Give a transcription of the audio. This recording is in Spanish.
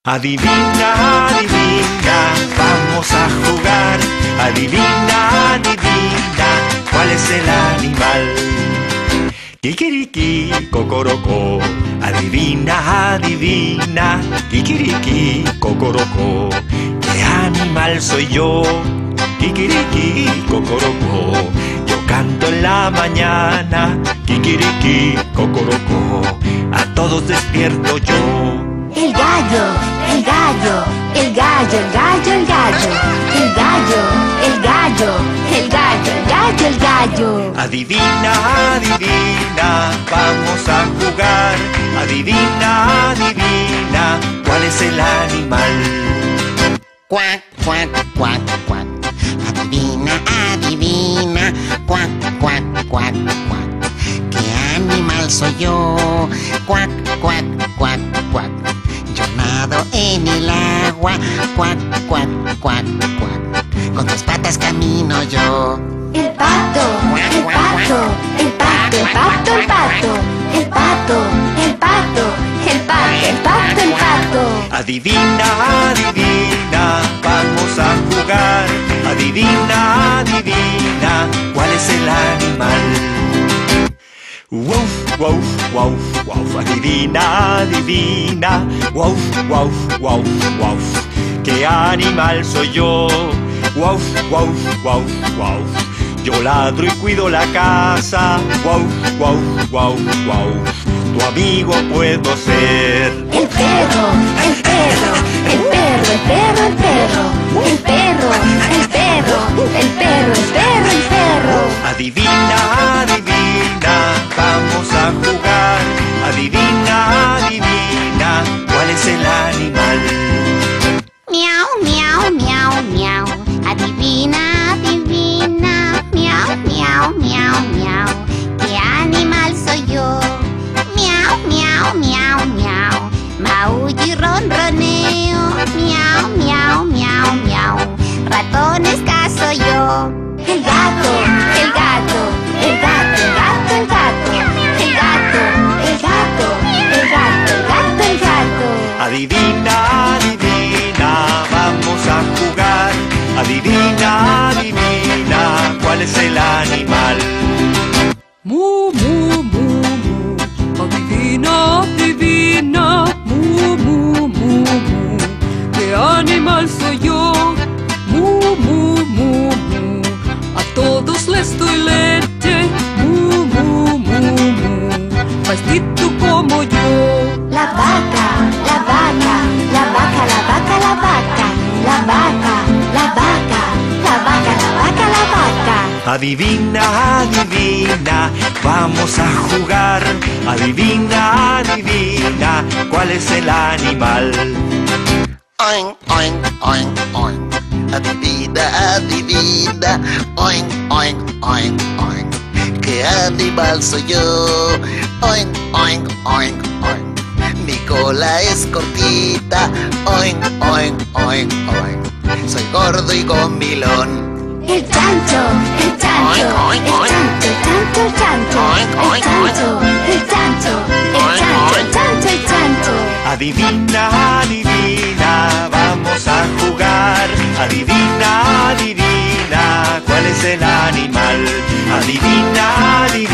Adivina, adivina, vamos a jugar. Adivina, adivina, ¿cuál es el animal? Kikiriki, cocorocó. Adivina, adivina, kikiriki, cocorocó. ¿Qué animal soy yo? Kikiriki, cocorocó. Yo canto en la mañana, kikiriki, cocorocó. A todos despierto yo. El gallo, el gallo, el gallo, el gallo, el gallo. El gallo, el gallo, el gallo, el gallo, el gallo. Adivina, adivina, vamos a jugar. Adivina, adivina, ¿cuál es el animal? Cuac, cuac, cuac, cuac. Adivina, adivina, cuac, cuac, cuac, cuac. ¿Qué animal soy yo? Cuac, cuac, cuac, cuac. Yo nado en el agua, cuac, cuac, cuac, cuac. Con dos patas camino yo. El pato, el pato, el pato, el pato, el pato. El pato, el pato, el pato, el pato, el pato. Adivina, adivina, vamos a jugar. Adivina, adivina, ¿cuál es el animal? Wuf, wuf, wuf, wuf. Adivina, adivina, wuf, wuf, wuf, wuf. ¿Qué animal soy yo? Wuf, wuf, wuf, wuf. Yo ladro y cuido la casa. Wuf, wuf, wuf, wuf. Tu amigo puedo ser. El perro, el perro, el perro, el perro, el perro. El perro, el perro, el perro, el perro, el perro. Adivina, adivina, vamos a jugar. Adivina, adivina, ¿cuál es el animal? Miau, miau, miau, miau. Adivina, adivina, miau, miau, miau, miau. ¿Qué animal soy yo? Miau, miau, miau, miau. Maullo y ronroneo. Miau, miau, miau, miau. Ratones cazo yo. El gato, el gato, el gato, el gato, el gato. El gato, el gato, el gato, el gato, el gato. Adivina, adivina, vamos a jugar. Adivina, adivina, ¿cuál es el animal? Mu, mu, mu, mu. Adivina, adivina, mu, mu, mu, mu. ¿Qué animal soy yo? Mu, mu, mu, mu. A todos les doy leche. Mu, mu, mu, mu. Pastito como yo. La vaca, la vaca, la vaca, la vaca, la vaca. La vaca, la vaca, la vaca, la vaca, la vaca. Adivina, adivina, vamos a jugar. Adivina, adivina, ¿cuál es el animal? Oink, oink, oink, oink. Adivina, adivina, oink, oink, oink, oink. ¿Qué animal soy yo? Oink, oink, oink, oink. Mi cola es cortita, oink, oink, oink, oink. Soy gordo y comilón. El chancho, el chancho, Oink, oink, el chancho, el chancho, el chancho. Oink, El oink, chancho, el chancho, el Oink, chancho, el oink. chancho, el chancho. Adivina, adivina, vamos a jugar. Adivina, adivina, ¿cuál es el animal? Adivina, adivina.